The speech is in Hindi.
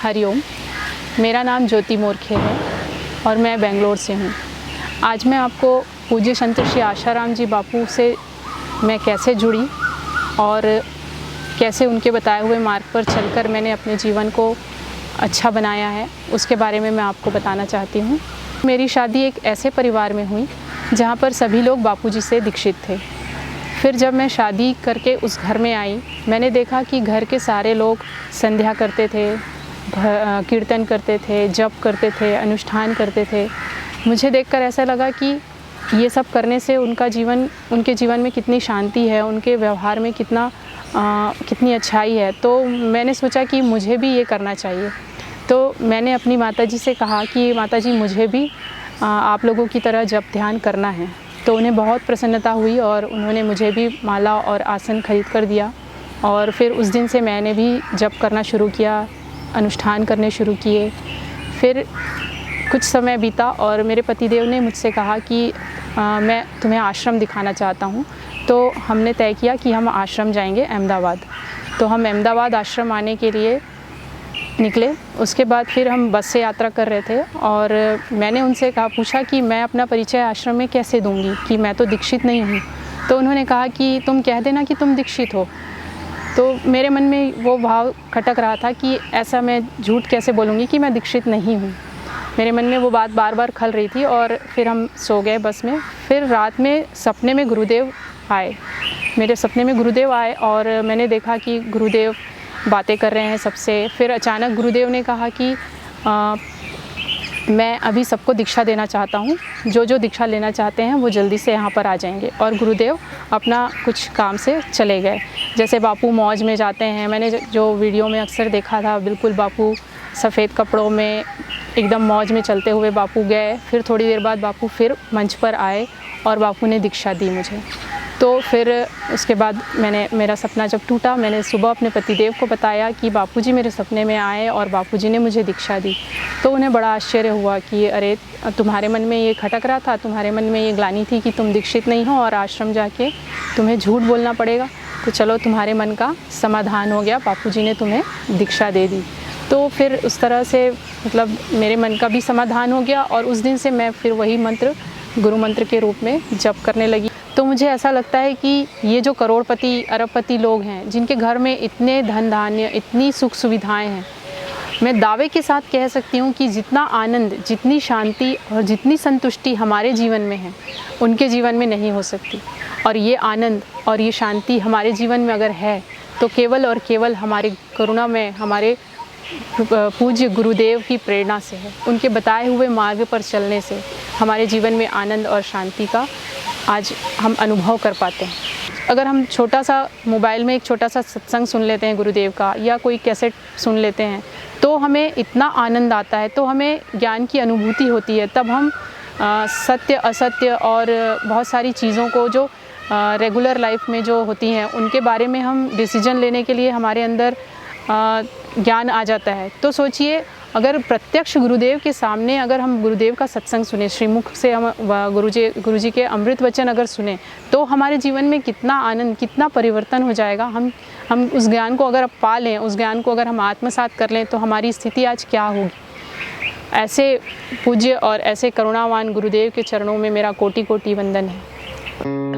हरिओम। मेरा नाम ज्योति मोरखे है और मैं बेंगलोर से हूँ। आज मैं आपको पूज्य संत श्री आशाराम जी बापू से मैं कैसे जुड़ी और कैसे उनके बताए हुए मार्ग पर चलकर मैंने अपने जीवन को अच्छा बनाया है, उसके बारे में मैं आपको बताना चाहती हूँ। मेरी शादी एक ऐसे परिवार में हुई जहाँ पर सभी लोग बापूजी से दीक्षित थे। फिर जब मैं शादी करके उस घर में आई, मैंने देखा कि घर के सारे लोग संध्या करते थे, कीर्तन करते थे, जप करते थे, अनुष्ठान करते थे। मुझे देखकर ऐसा लगा कि ये सब करने से उनके जीवन में कितनी शांति है, उनके व्यवहार में कितनी अच्छाई है। तो मैंने सोचा कि मुझे भी ये करना चाहिए। तो मैंने अपनी माताजी से कहा कि माताजी मुझे भी आप लोगों की तरह जप ध्यान करना है। तो उन्हें बहुत प्रसन्नता हुई और उन्होंने मुझे भी माला और आसन खरीद कर दिया। और फिर उस दिन से मैंने भी जप करना शुरू किया, अनुष्ठान करने शुरू किए। फिर कुछ समय बीता और मेरे पतिदेव ने मुझसे कहा कि मैं तुम्हें आश्रम दिखाना चाहता हूँ। तो हमने तय किया कि हम आश्रम जाएंगे अहमदाबाद। तो हम अहमदाबाद आश्रम आने के लिए निकले। उसके बाद फिर हम बस से यात्रा कर रहे थे और मैंने उनसे पूछा कि मैं अपना परिचय आश्रम में कैसे दूंगी, कि मैं तो दीक्षित नहीं हूँ। तो उन्होंने कहा कि तुम कह देना कि तुम दीक्षित हो। तो मेरे मन में वो भाव खटक रहा था कि ऐसा मैं झूठ कैसे बोलूँगी कि मैं दीक्षित नहीं हूँ। मेरे मन में वो बात बार बार खल रही थी। और फिर हम सो गए बस में। फिर रात में सपने में गुरुदेव आए, मेरे सपने में गुरुदेव आए और मैंने देखा कि गुरुदेव बातें कर रहे हैं सबसे। फिर अचानक गुरुदेव ने कहा कि मैं अभी सबको दीक्षा देना चाहता हूँ, जो दीक्षा लेना चाहते हैं वो जल्दी से यहाँ पर आ जाएंगे। और गुरुदेव अपना कुछ काम से चले गए। जैसे बापू मौज में जाते हैं, मैंने जो वीडियो में अक्सर देखा था, बिल्कुल बापू सफ़ेद कपड़ों में एकदम मौज में चलते हुए बापू गए। फिर थोड़ी देर बाद बापू फिर मंच पर आए और बापू ने दीक्षा दी मुझे। तो फिर उसके बाद मेरा सपना जब टूटा, मैंने सुबह अपने पतिदेव को बताया कि बापूजी मेरे सपने में आए और बापूजी ने मुझे दीक्षा दी। तो उन्हें बड़ा आश्चर्य हुआ कि अरे, तुम्हारे मन में ये खटक रहा था, तुम्हारे मन में ये ग्लानि थी कि तुम दीक्षित नहीं हो और आश्रम जाके तुम्हें झूठ बोलना पड़ेगा। तो चलो, तुम्हारे मन का समाधान हो गया, बापूजी ने तुम्हें दीक्षा दे दी। तो फिर उस तरह से मतलब मेरे मन का भी समाधान हो गया और उस दिन से मैं फिर वही मंत्र गुरु मंत्र के रूप में जप करने लगी। तो मुझे ऐसा लगता है कि ये जो करोड़पति अरबपति लोग हैं, जिनके घर में इतने धन धान्य, इतनी सुख सुविधाएं हैं, मैं दावे के साथ कह सकती हूँ कि जितना आनंद, जितनी शांति और जितनी संतुष्टि हमारे जीवन में है, उनके जीवन में नहीं हो सकती। और ये आनंद और ये शांति हमारे जीवन में अगर है तो केवल और केवल हमारी करुणा में, हमारे पूज्य गुरुदेव की प्रेरणा से है। उनके बताए हुए मार्ग पर चलने से हमारे जीवन में आनंद और शांति का आज हम अनुभव कर पाते हैं। अगर हम छोटा सा मोबाइल में एक छोटा सा सत्संग सुन लेते हैं गुरुदेव का, या कोई कैसेट सुन लेते हैं, तो हमें इतना आनंद आता है, तो हमें ज्ञान की अनुभूति होती है। तब हम सत्य असत्य और बहुत सारी चीज़ों को जो रेगुलर लाइफ में जो होती हैं, उनके बारे में हम डिसीजन लेने के लिए हमारे अंदर ज्ञान आ जाता है। तो सोचिए, अगर प्रत्यक्ष गुरुदेव के सामने अगर हम गुरुदेव का सत्संग सुने, श्रीमुख से हम गुरुजी के अमृत वचन अगर सुने, तो हमारे जीवन में कितना आनंद, कितना परिवर्तन हो जाएगा। हम उस ज्ञान को अगर पा लें, उस ज्ञान को अगर हम आत्मसात कर लें, तो हमारी स्थिति आज क्या होगी। ऐसे पूज्य और ऐसे करुणावान गुरुदेव के चरणों में मेरा कोटि कोटि वंदन है।